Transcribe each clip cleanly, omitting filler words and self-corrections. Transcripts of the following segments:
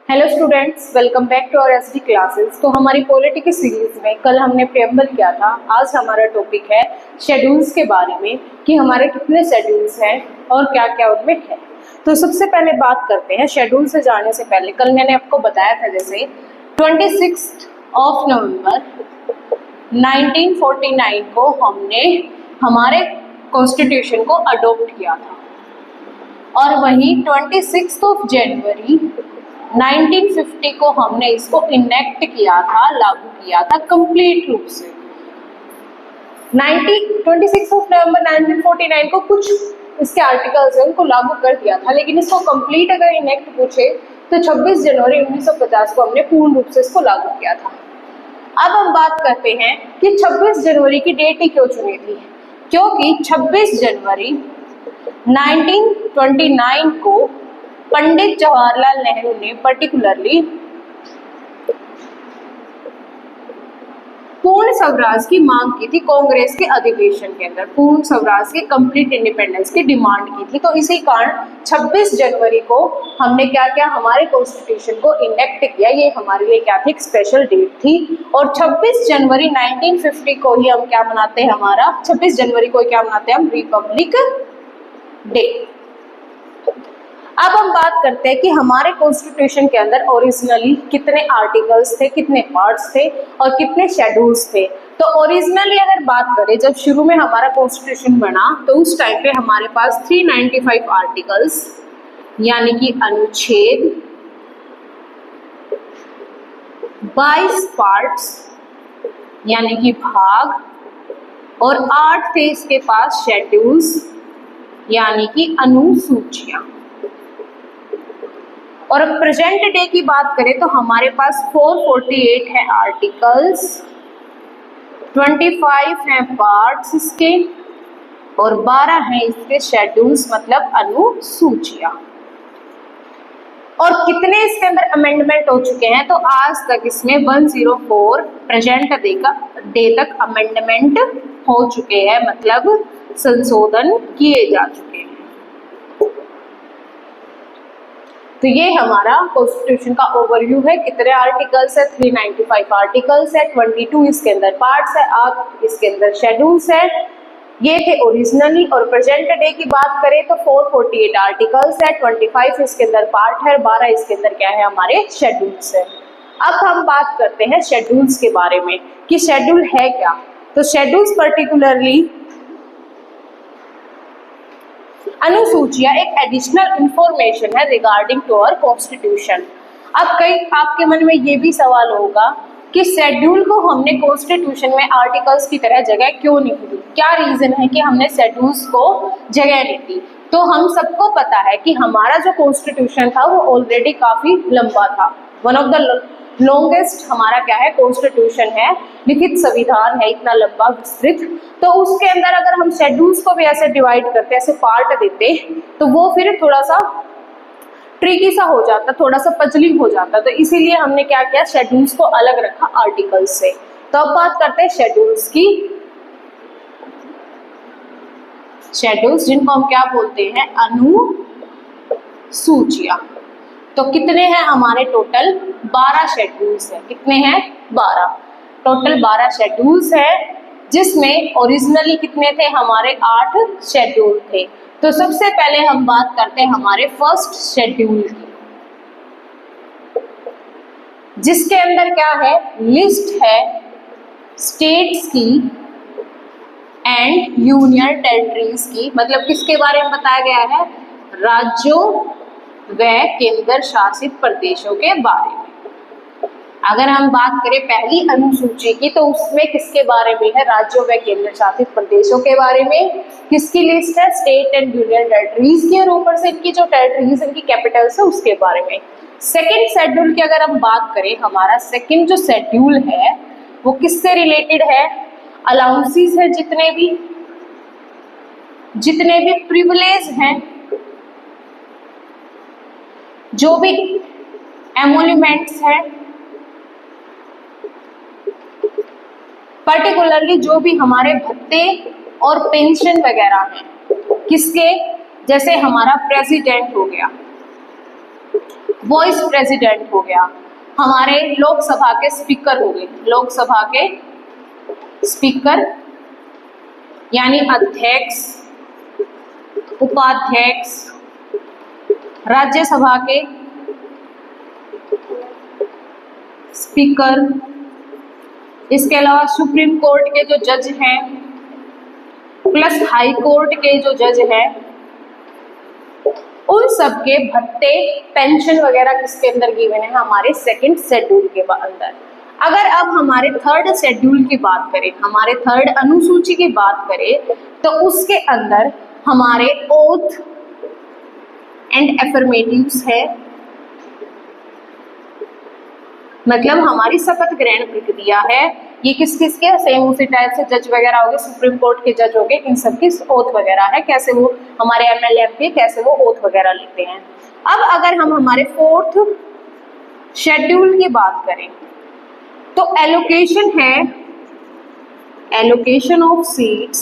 Hello students, welcome back to our SD classes. तो हमारी polity की सीरीज में कल हमने प्रेम्बल किया था। आज हमारा टॉपिक है शेड्यूल्स के बारे में कि हमारे कितने शेड्यूल्स हैं और क्या क्या उनमें है। तो सबसे पहले बात करते हैं शेड्यूल से जाने से पहले। कल मैंने आपको बताया था जैसे 26 नवंबर 1949 को हमने हमारे कॉन्स्टिट्यूशन को अडॉप्ट किया था और वहीं 26 जनवरी 1950 को हमने इसको इनेक्ट किया था, लागू किया था कंप्लीट रूप से। 26 नवंबर 1949 को कुछ इसके आर्टिकल्स हैं उनको लागू कर दिया था, लेकिन इसको कंप्लीट अगर इनेक्ट पूछे तो 26 जनवरी 1950 को हमने पूर्ण रूप से इसको लागू किया था। अब हम बात करते हैं कि 26 जनवरी की डेट ही क्यों चुनी थी, क्योंकि 26 जनवरी 1929 को पंडित जवाहरलाल नेहरू ने पर्टिकुलरली पूर्ण स्वराज की मांग की थी। कांग्रेस के अधिवेशन के अंदर पूर्ण स्वराज के कंप्लीट इंडिपेंडेंस की डिमांड की थी। तो इसी कारण 26 जनवरी को हमने क्या किया, हमारे कॉन्स्टिट्यूशन को इनेक्ट किया। ये हमारे लिए क्या थी, एक स्पेशल डेट थी। और 26 जनवरी 1950 को ही हम क्या मनाते हैं, हमारा 26 जनवरी को क्या मनाते हैं हम, रिपब्लिक डे। अब हम बात करते हैं कि हमारे कॉन्स्टिट्यूशन के अंदर ओरिजिनली कितने आर्टिकल्स थे, कितने पार्ट्स थे और कितने शेड्यूल्स थे। तो ओरिजिनली अगर बात करें, जब शुरू में हमारा कॉन्स्टिट्यूशन बना तो उस टाइम पे हमारे पास 395 आर्टिकल्स यानी कि अनुच्छेद, 22 पार्ट्स यानी कि भाग और 8 थे इसके पास शेड्यूल्स यानी कि अनुसूचियां। और अब प्रेजेंट डे की बात करें तो हमारे पास 448 है आर्टिकल्स, 25 हैं पार्ट्स इसके और 12 हैं इसके शेड्यूल्स मतलब अनुसूचियां। और कितने इसके अंदर अमेंडमेंट हो चुके हैं, तो आज तक इसमें 104 प्रेजेंट डे तक अमेंडमेंट हो चुके हैं, मतलब संशोधन किए जा चुके हैं। तो ये हमारा कॉन्स्टिट्यूशन का ओवरव्यू है। कितने आर्टिकल्स है, 395 आर्टिकल्स है, 22 इसके अंदर पार्ट्स है, 8 इसके अंदर शेड्यूल्स है। ये थे ओरिजिनली। और प्रेजेंट डे की बात करें तो 448 आर्टिकल्स है, 25 इसके अंदर पार्ट है, 12 इसके अंदर क्या है, हमारे शेड्यूल्स है। अब हम बात करते हैं शेड्यूल्स के बारे में कि शेड्यूल है क्या। तो शेड्यूल्स पर्टिकुलरली अनुसूचियां एक एडिशनल इंफॉर्मेशन है रिगार्डिंग टू आवर कॉन्स्टिट्यूशन। अब कई आपके मन में ये भी सवाल होगा कि शेड्यूल को हमने कॉन्स्टिट्यूशन में आर्टिकल्स की तरह जगह क्यों नहीं दी, क्या रीजन है कि हमने शेड्यूल्स को जगह नहीं दी। तो हम सबको पता है कि हमारा जो कॉन्स्टिट्यूशन था वो ऑलरेडी काफी लंबा था। वन ऑफ द लॉन्गेस्ट हमारा क्या है, कॉन्स्टिट्यूशन है, लिखित संविधान है, इतना लंबा विस्तृत। तो उसके अंदर अगर हम शेड्यूल्स को भी ऐसे डिवाइड करते, ऐसे पार्ट देते, तो वो फिर थोड़ा सा ट्रिकी सा हो जाता, थोड़ा सा पजलिंग हो जाता। तो इसीलिए हमने क्या किया, शेड्यूल्स को अलग रखा आर्टिकल्स से। तो अब बात करते हैं शेड्यूल्स की। शेड्यूल्स जिनको हम क्या बोलते हैं, अनुसूचियां। तो कितने हैं हमारे, टोटल 12 शेड्यूल्स हैं। कितने हैं, 12, टोटल 12 शेड्यूल्स हैं, जिसमें ओरिजिनली कितने थे, हमारे 8 शेड्यूल थे। तो सबसे पहले हम बात करते हैं हमारे फर्स्ट शेड्यूल की, जिसके अंदर क्या है, लिस्ट है स्टेट्स की एंड यूनियन टेरिटरीज की। मतलब किसके बारे में बताया गया है, राज्यों व केंद्र शासित प्रदेशों के बारे में। अगर हम बात करें पहली अनुसूची की, तो उसमें किसके बारे में है, राज्यों व केंद्र शासित प्रदेशों के बारे में। किसकी लिस्ट है, स्टेट एंड यूनियन टेरिटरीज की, और ऊपर से इनकी जो टेरिटरीज, इनकी कैपिटल्स है उसके बारे में। सेकेंड शेड्यूल की अगर हम बात करें, हमारा सेकेंड जो शेड्यूल है वो किससे रिलेटेड है, अलाउंसेस है, जितने भी प्रिविलेज हैं, जो भी एमोल्यूमेंट्स हैं, पर्टिकुलरली जो भी हमारे भत्ते और पेंशन वगैरह हैं, किसके, जैसे हमारा प्रेसिडेंट हो गया, वॉइस प्रेसिडेंट हो गया, हमारे लोकसभा के स्पीकर हो गए, लोकसभा के स्पीकर यानी अध्यक्ष, उपाध्यक्ष, राज्यसभा के स्पीकर, इसके अलावा सुप्रीम कोर्ट के जो जज हैं प्लस हाई कोर्ट के जो जज हैं, उन सब के भत्ते, पेंशन वगैरह किसके अंदर गिवन है? हमारे सेकंड शेड्यूल के अंदर। अगर अब हमारे थर्ड शेड्यूल की बात करें, हमारे थर्ड अनुसूची की बात करें, तो उसके अंदर हमारे ओथ एंड एफर्मेटिव्स है, मतलब हमारी शपथ ग्रहण प्रक्रिया है। ये किस किस के? सेम उसी टाइप से जज वगैरह हो गए, सुप्रीम कोर्ट के जज हो गए, इन सब की ओथ वगैरह है, कैसे वो हमारे एमएलए एमपी कैसे वो ओथ वगैरह लेते हैं। अब अगर हम हमारे फोर्थ शेड्यूल की बात करें, तो एलोकेशन है, allocation of seats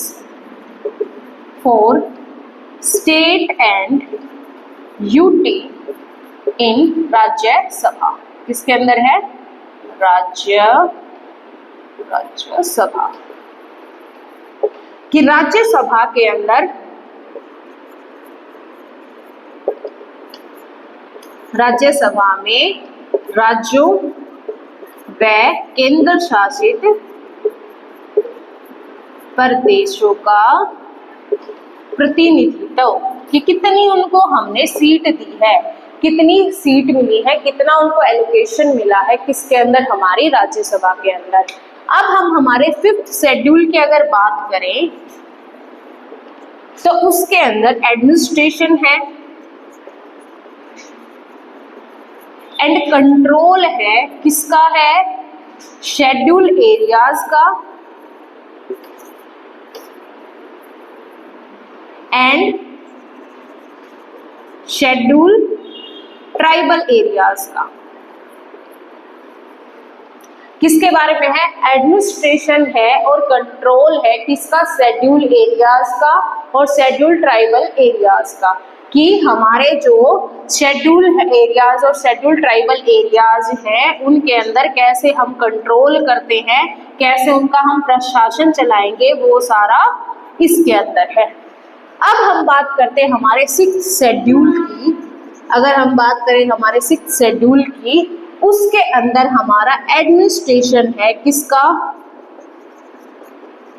for state and UT in Rajya Sabha. किसके अंदर है? राज्यसभा। कि राज्यसभा के अंदर, राज्यसभा में राज्यों व केंद्र शासित प्रदेशों का प्रतिनिधित्व, कि कितनी उनको हमने सीट दी है, कितनी सीट मिली है, कितना उनको एलोकेशन मिला है, किसके अंदर? हमारी राज्यसभा के अंदर। अब हम हमारे फिफ्थ शेड्यूल की अगर बात करें, तो उसके अंदर एडमिनिस्ट्रेशन है एंड कंट्रोल है, किसका है? शेड्यूल एरियाज का एंड शेड्यूल ट्राइबल एरियाज का। किसके बारे में है? एडमिनिस्ट्रेशन है और कंट्रोल है, किसका? शेड्यूल एरियाज का और शेड्यूल ट्राइबल एरियाज का। कि हमारे जो शेड्यूल एरियाज और शेड्यूल ट्राइबल एरियाज हैं, उनके अंदर कैसे हम कंट्रोल करते हैं, कैसे उनका हम प्रशासन चलाएंगे, वो सारा इसके अंदर है। अब हम बात करते हैं हमारे सिक्स्थ शेड्यूल की। अगर हम बात करें हमारे सिक्स्थ शेड्यूल की, उसके अंदर हमारा एडमिनिस्ट्रेशन है, किसका?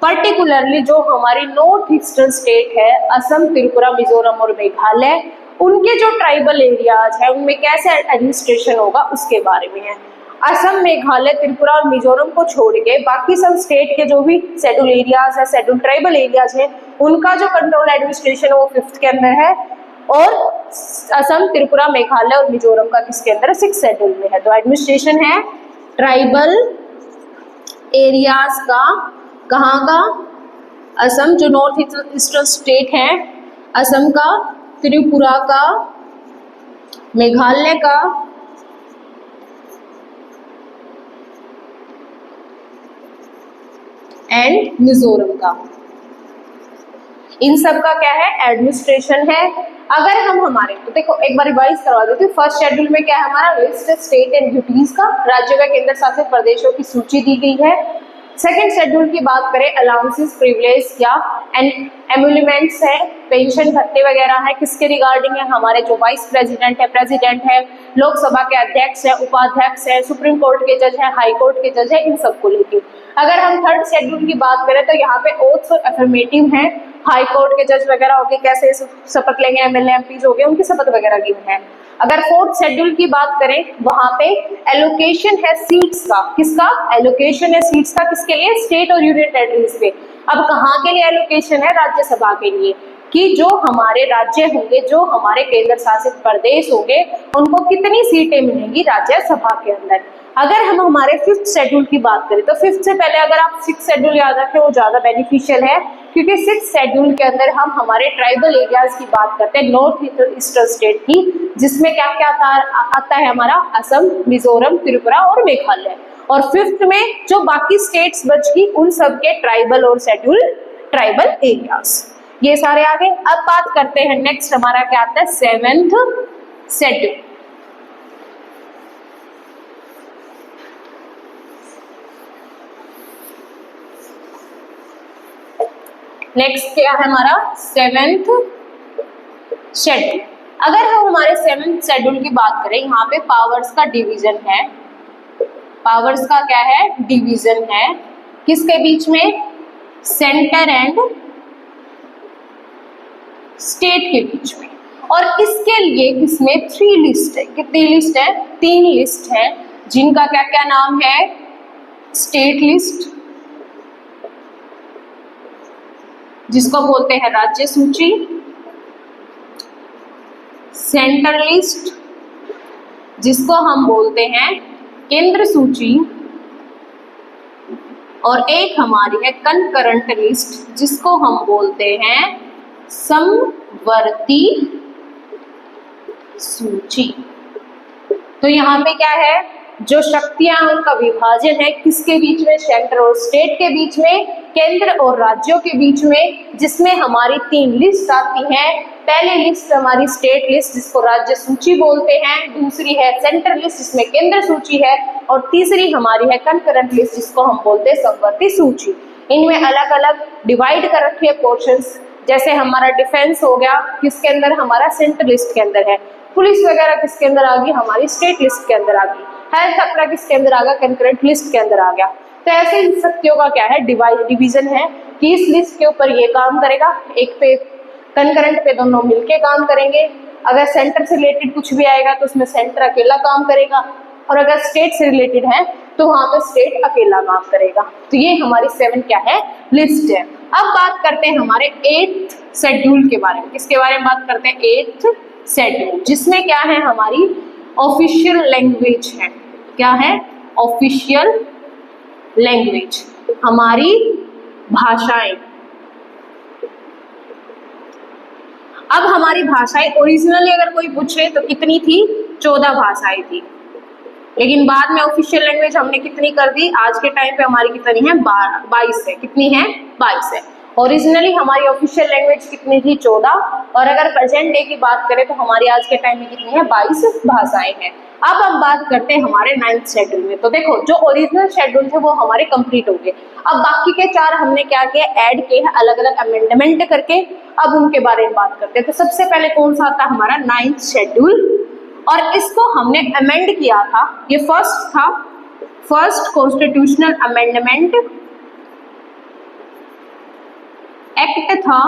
पर्टिकुलरली जो हमारी नॉर्थ ईस्टर्न स्टेट है, असम, त्रिपुरा, मिजोरम और मेघालय, उनके जो ट्राइबल एरियाज है उनमें कैसे एडमिनिस्ट्रेशन होगा उसके बारे में है। असम, मेघालय, त्रिपुरा और मिजोरम को छोड़ के बाकी सब स्टेट के जो भी शेड्यूल एरियाज है, शेड्यूल ट्राइबल एरियाज है, उनका जो कंट्रोल एडमिनिस्ट्रेशन है वो फिफ्थ के अंदर है, और असम, त्रिपुरा, मेघालय और मिजोरम का किसके अंदर? सिक्स शेड्यूल में है। तो एडमिनिस्ट्रेशन है ट्राइबल एरियाज का, कहाँ का? असम जो नॉर्थ ईस्टर्न स्टेट है, असम का, त्रिपुरा का, मेघालय का एंड मिजोरम का, इन सब का क्या है? एडमिनिस्ट्रेशन है। अगर हम हमारे, तो देखो एक बार रिवाइज करवा देती हूँ। फर्स्ट शेड्यूल में क्या है हमारा? लिस्ट स्टेट एंड ड्यूटीज का, राज्यों व केंद्र शासित प्रदेशों की सूची दी गई है। सेकेंड शेड्यूल की बात करें, अलाउंसेस, प्रिविलेज या एम्यूलमेंट्स है, पेंशन भत्ते वगैरह है, किसके रिगार्डिंग है? हमारे जो वाइस प्रेसिडेंट है, प्रेसिडेंट है, लोकसभा के अध्यक्ष है, उपाध्यक्ष है, सुप्रीम कोर्ट के जज है, हाई कोर्ट के जज है, इन सबको लेके। अगर हम थर्ड शेड्यूल की बात करें, तो यहाँ पे ओथ्स और अफर्मेटिव है, हाई कोर्ट के जज वगैरह हो गए, कैसे शपथ लेंगे, एमएलए एमपीज हो गए, उनकी शपथ वगैरह की है। अगर फोर्थ शेड्यूल की बात करें, वहां पे एलोकेशन है सीट्स का, किसका? एलोकेशन है सीट्स का, किसके लिए? स्टेट और यूनियन टेरिटरीज पे। अब कहाँ के लिए एलोकेशन है? राज्यसभा के लिए, कि जो हमारे राज्य होंगे, जो हमारे केंद्र शासित प्रदेश होंगे, उनको कितनी सीटें मिलेंगी राज्यसभा के अंदर। अगर हम हमारे फिफ्थ शेड्यूल की बात करें, तो फिफ्थ से पहले अगर आप सिक्स शेड्यूल याद रखें, वो ज्यादा बेनिफिशियल है, क्योंकि सिक्स शेड्यूल के अंदर हम हमारे ट्राइबल एरियाज की बात करते हैं, नॉर्थ ईस्टर्न स्टेट की, जिसमें क्या क्या आता है हमारा? असम, मिजोरम, त्रिपुरा और मेघालय। और फिफ्थ में जो बाकी स्टेट्स बच गई, उन सब के ट्राइबल और शेड्यूल ट्राइबल एरियाज, ये सारे आ गए। अब बात करते हैं नेक्स्ट हमारा क्या आता है? Seventh schedule. नेक्स्ट क्या है हमारा 7th शेड्यूल। अगर हम हमारे 7th शेड्यूल की बात करें, यहाँ पे पावर्स का डिवीजन है, पावर्स का क्या है डिवीजन है, किसके बीच में, सेंटर एंड स्टेट के बीच में। और इसके लिए किसमें 3 लिस्ट है, कितनी लिस्ट है 3 लिस्ट है, जिनका क्या क्या नाम है, स्टेट लिस्ट जिसको बोलते हैं राज्य सूची, सेंटर लिस्ट जिसको हम बोलते हैं केंद्र सूची, और एक हमारी है कंकरंट लिस्ट जिसको हम बोलते हैं समवर्ती सूची। तो यहाँ पे क्या है, जो शक्तियां उनका विभाजन है किसके बीच में, सेंटर और स्टेट के बीच में, केंद्र और राज्यों के बीच में, जिसमें हमारी 3 लिस्ट आती हैं। पहली लिस्ट हमारी स्टेट लिस्ट जिसको राज्य सूची बोलते हैं, दूसरी है सेंटर लिस्ट जिसमें केंद्र सूची है, और तीसरी हमारी है कंकरंट लिस्ट जिसको हम बोलते हैं समवर्ती सूची। इनमें अलग अलग डिवाइड कर रखे पोर्शंस, जैसे हमारा डिफेंस हो गया किसके अंदर, हमारा सेंटर लिस्ट के अंदर है, पुलिस वगैरह किसके अंदर आ गई, हमारी स्टेट लिस्ट के अंदर आ गई, हेल्थ अपना किसके अंदर आ गया, कंकरेंट लिस्ट के अंदर आ गया। तो ऐसे इन शक्तियों का क्या है डिवीजन है कि इस लिस्ट के ऊपर ये काम करेगा, एक पे कंकरेंट पे दोनों मिलके काम करेंगे, अगर सेंटर से रिलेटेड कुछ भी आएगा तो उसमें सेंटर अकेला काम करेगा, और अगर स्टेट से रिलेटेड है तो वहां पे स्टेट अकेला काम करेगा। तो ये हमारी 7 क्या है लिस्ट है। अब बात करते हैं हमारे 8th शेड्यूल के बारे में, किसके बारे में बात करते हैं 8th शेड्यूल, जिसमें क्या है हमारी ऑफिशियल लैंग्वेज है, क्या है ऑफिशियल लैंग्वेज, हमारी भाषाएं। अब हमारी भाषाएं ओरिजिनली अगर कोई पूछे तो कितनी थी, 14 भाषाएं थी, लेकिन बाद में ऑफिशियल लैंग्वेज हमने कितनी कर दी, आज के टाइम पे हमारी कितनी है 22 है, कितनी है 22 है। ओरिजिनली हमारी ऑफिशियल लैंग्वेज कितनी थी 14, और अगर प्रेजेंट डे की बात करें तो हमारी आज के टाइम में कितनी है 22 भाषाएं हैं। अब हम बात करते हैं हमारे 9th शेड्यूल में। तो देखो जो ओरिजिनल शेड्यूल थे वो हमारे कंप्लीट हो गए, अब बाकी के 4 हमने क्या किया, ऐड किए हैं अलग अलग अमेंडमेंट करके। अब उनके बारे में बात करते हैं। तो सबसे पहले कौन सा आता हमारा 9th शेड्यूल, और इसको हमने अमेंड किया था, ये फर्स्ट था, फर्स्ट कॉन्स्टिट्यूशनल अमेंडमेंट एक्ट था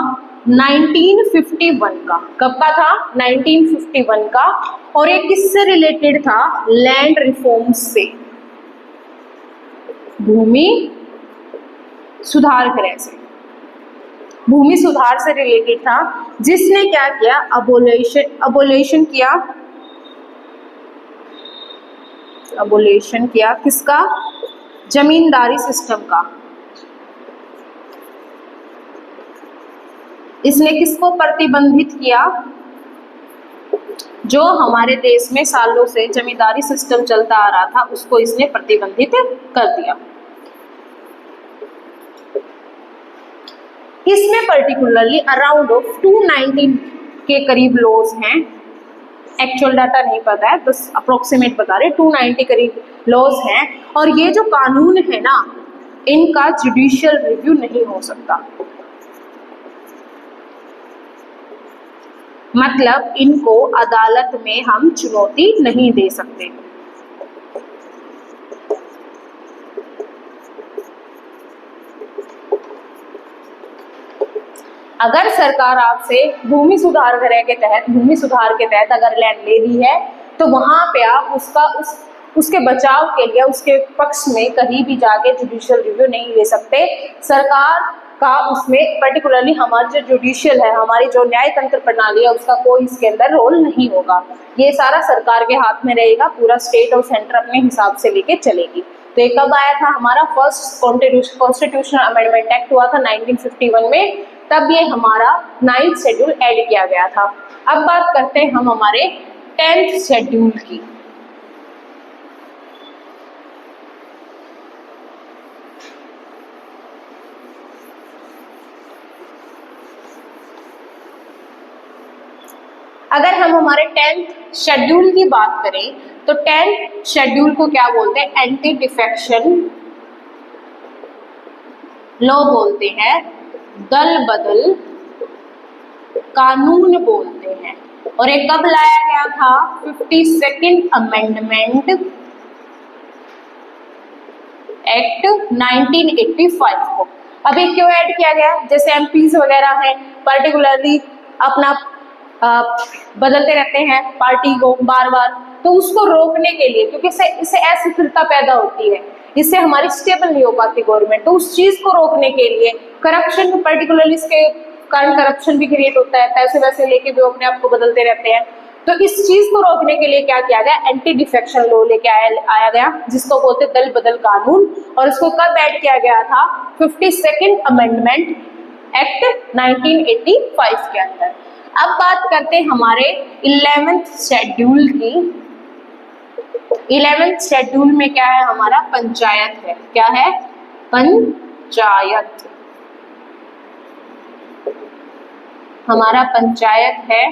1951 का। कब का था 1951 का, और ये किससे रिलेटेड था, लैंड रिफॉर्म से, भूमि सुधार गृह से, भूमि सुधार से रिलेटेड था, जिसने क्या किया अबोलेशन किया, अबोलेशन किया किसका, जमींदारी सिस्टम का। इसने किसको प्रतिबंधित किया, जो हमारे देश में सालों से जमींदारी सिस्टम चलता आ रहा था उसको इसने प्रतिबंधित कर दिया। इसमें पर्टिकुलरली अराउंड 219 के करीब लॉज हैं, एक्चुअल डाटा नहीं पता है, बस अप्रोक्सीमेट बता रहे, 290 करीब लॉज हैं। और ये जो कानून है ना, इनका जुडिशियल रिव्यू नहीं हो सकता, मतलब इनको अदालत में हम चुनौती नहीं दे सकते। अगर सरकार आपसे भूमि सुधार गृह के तहत, भूमि सुधार के तहत अगर लैंड ले ली है तो वहां पे आप उसके बचाव के लिए उसके पक्ष में कहीं भी जाके जुडिशियल रिव्यू नहीं ले सकते। सरकार का उसमें पर्टिकुलरली हमारा जो जुडिशियल है, हमारी जो न्याय तंत्र प्रणाली है, उसका कोई इसके अंदर रोल नहीं होगा। ये सारा सरकार के हाथ में रहेगा, पूरा स्टेट और सेंटर अपने हिसाब से लेके चलेगी। तो ये कब आया था हमारा फर्स्ट कॉन्स्टिट्यूशनल अमेंडमेंट एक्ट हुआ था 1951 में, तब ये हमारा 9th शेड्यूल ऐड किया गया था। अब बात करते हैं हम हमारे 10th शेड्यूल की। अगर हम हमारे 10th शेड्यूल की बात करें तो 10th शेड्यूल को क्या बोलते हैं, एंटी डिफेक्शन लॉ बोलते हैं, दल बदल कानून बोलते हैं। और ये कब लाया गया था? 52nd अमेंडमेंट एक्ट 1985 को। अभी क्यों ऐड किया गया? जैसे एमपीज वगैरह हैं, पर्टिकुलरली अपना बदलते रहते हैं पार्टी को बार बार, तो उसको रोकने के लिए, क्योंकि इससे अस्थिरता पैदा होती है, इससे हमारी स्टेबल नहीं हो पाती गवर्नमेंट, तो उस चीज को रोकने के लिए, करप्शन पर्टिकुलरली इसके कारण करप्शन भी क्रिएट होता है, पैसे वैसे लेके भी अपने आप को बदलते रहते हैं, तो इस चीज को रोकने के लिए क्या किया गया? एंटी डिफेक्शन लॉ लेके आया गया, जिसको बोलते दल बदल कानून। और इसको कब ऐड किया गया था? 52nd अमेंडमेंट एक्ट 1985 के अंदर। अब बात करते हैं हमारे 11th शेड्यूल की। 11th शेड्यूल में क्या है? हमारा पंचायत है। क्या है? पंचायत। हमारा पंचायत है,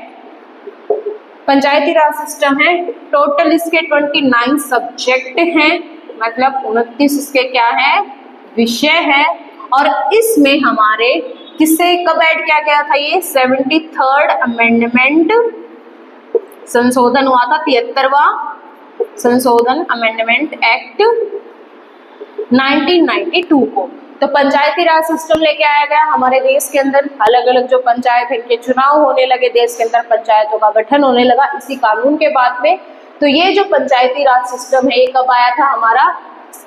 पंचायती राज सिस्टम है। टोटल इसके 29 सब्जेक्ट हैं, मतलब 29 इसके क्या है? विषय है। और इसमें हमारे किससे कब ऐड किया गया था? ये 73rd अमेंडमेंट संशोधन हुआ था, 73वां संशोधन अमेंडमेंट एक्ट 1992 को। तो पंचायती राज सिस्टम लेके आया गया हमारे देश के अंदर। अलग अलग जो पंचायत है, इनके चुनाव होने लगे, देश के अंदर पंचायतों का गठन होने लगा इसी कानून के बाद में। तो ये जो पंचायती राज सिस्टम है, ये कब आया था? हमारा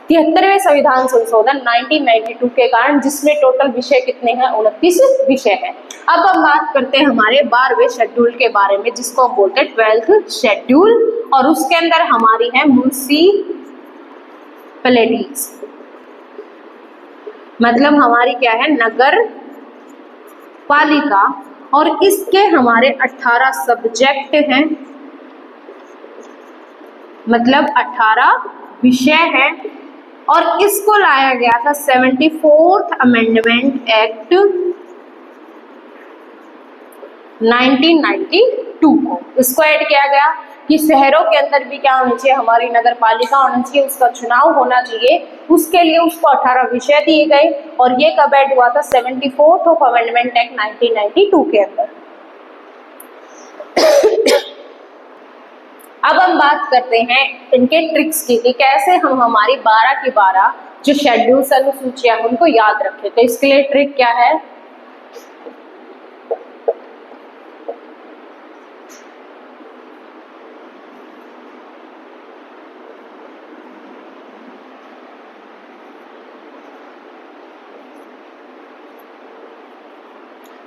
73वें संविधान संशोधन 1992 के कारण, जिसमें टोटल विषय कितने हैं? 29 विषय है। अब हम बात करते हैं हमारे 12वें शेड्यूल के बारे में, जिसको हम बोलते हैं 12th शेड्यूल। और उसके अंदर हमारी है म्युनिसिपैलिटीज, मतलब हमारी क्या है? नगर पालिका। और इसके हमारे 18 सब्जेक्ट हैं, मतलब 18 विषय हैं। और इसको लाया गया था 74th अमेंडमेंट एक्ट 1992 को। इसको ऐड किया गया कि शहरों के अंदर भी क्या होनी चाहिए? हमारी नगर पालिका होना चाहिए, उसका चुनाव होना चाहिए, उसके लिए उसको 18 विषय दिए गए। और ये कब ऐड हुआ था? 74th अमेंडमेंट एक्ट 1992 के अंदर। अब हम बात करते हैं इनके ट्रिक्स की कि कैसे हम हमारी 12 की 12 जो शेड्यूल्स अनुसूचियां उनको याद रखें। तो इसके लिए ट्रिक क्या है?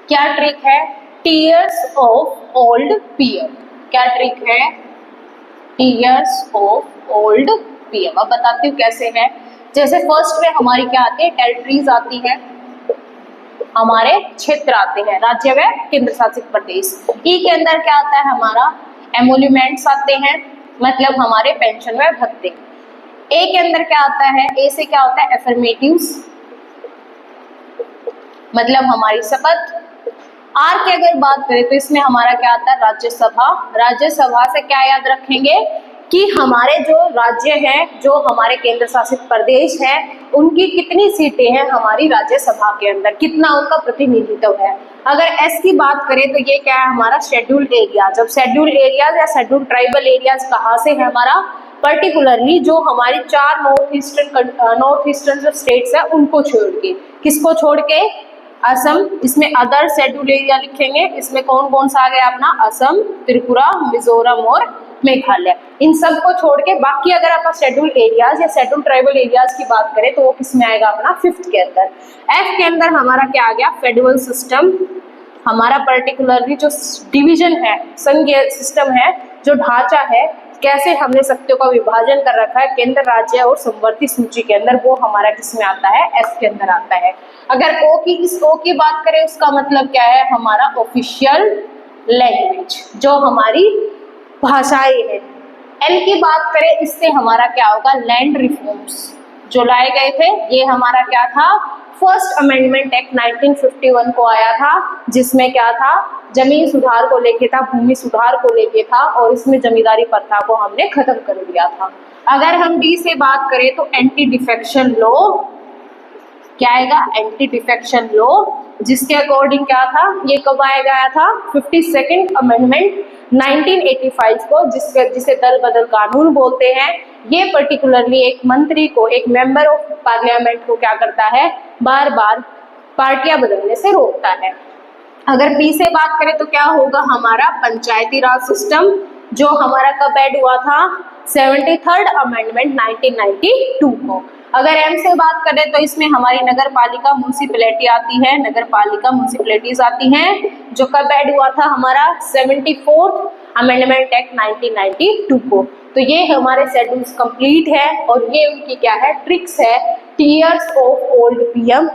क्या ट्रिक है? टीयर्स ऑफ ओल्ड पियर। क्या ट्रिक है? टीयर्स ऑफ ओल्ड पियर। अब बताती हूँ कैसे है। जैसे फर्स्ट में हमारी क्या आती है? टेरिटरीज आती है, हमारे क्षेत्र आते हैं, राज्य व केंद्र शासित प्रदेश। ई के अंदर क्या आता है? हमारा एमोल्यूमेंट्स आते हैं, मतलब हमारे पेंशन व भत्ते। ए के अंदर क्या आता है? ए से क्या होता है? एफर्मेटिव्स, मतलब हमारी शपथ। आर की अगर बात करें तो इसमें हमारा क्या आता है? राज्यसभा। राज्यसभा से क्या याद रखेंगे कि हमारे जो राज्य हैं, जो हमारे केंद्र शासित प्रदेश हैं, उनकी कितनी सीटें हैं हमारी राज्यसभा के अंदर, कितना उनका प्रतिनिधित्व है। अगर एस की बात करें तो ये क्या है? हमारा शेड्यूल्ड एरिया। जब शेड्यूल्ड एरियाज या शेड्यूल्ड ट्राइबल एरियाज कहाँ से है? हमारा पर्टिकुलरली जो हमारी 4 नॉर्थ ईस्टर्न जो स्टेट्स है उनको छोड़ के। किसको छोड़ के? असम। इसमें अदर शेड्यूल एरिया लिखेंगे। इसमें कौन कौन सा आ गया अपना? असम, त्रिपुरा, मिजोरम और मेघालय। इन सब को छोड़ के बाकी अगर आप शेड्यूल एरियाज या शेड्यूल ट्राइबल एरियाज की बात करें तो वो किस में आएगा? अपना 5th के अंदर। एफ के अंदर हमारा क्या आ गया? Federal system. हमारा पर्टिकुलरली जो डिवीजन है, संघीय सिस्टम है, जो ढांचा है, कैसे हमने शक्तियों का विभाजन कर रखा है केंद्र, राज्य और समवर्ती सूची के अंदर, वो हमारा किसमें आता है? एफ के अंदर आता है। अगर ओ की बात करें, उसका मतलब क्या है? हमारा ऑफिशियल लैंग्वेज, जो हमारी भाषाएं है। एल की बात करें, इससे हमारा क्या होगा? लैंड रिफॉर्म्स जो लाए गए थे। ये हमारा क्या था? फर्स्ट अमेंडमेंट एक्ट 1951 को आया था, जिसमें क्या था? जमीन सुधार को लेके था, भूमि सुधार को लेके था, और इसमें जमींदारी प्रथा को हमने खत्म कर दिया था। अगर हम डी से बात करें तो एंटी डिफेक्शन लॉ क्या आएगा, एंटी डिफेक्शन लॉ, जिसके अकॉर्डिंग क्या था, ये कब आया गया था, 52nd अमेंडमेंट 1985 को, जिसे दल बदल कानून बोलते हैं। ये पर्टिकुलरली एक मंत्री को, एक मेंबर ऑफ पार्लियामेंट को क्या करता है, बार बार पार्टियां बदलने से रोकता है। अगर बी से बात करें तो क्या होगा हमारा पंचायती राज सिस्टम, जो हमारा कब ऐड हुआ था, 73rd अमेंडमेंट 1992 को। अगर एम से बात करें तो इसमें हमारी नगर पालिका म्यूनिसिपैलिटी आती है, नगर पालिका म्यूनिसिपैलिटीज आती हैं, जो कब ऐड हुआ था हमारा 74th अमेंडमेंट एक्ट 1992 को। तो ये हमारे शेड्यूल्स कंप्लीट है और ये उनकी क्या है, ट्रिक्स है, टीयर्स ऑफ ओल्ड पीएम।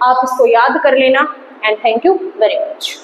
आप इसको याद कर लेना and thank you very much.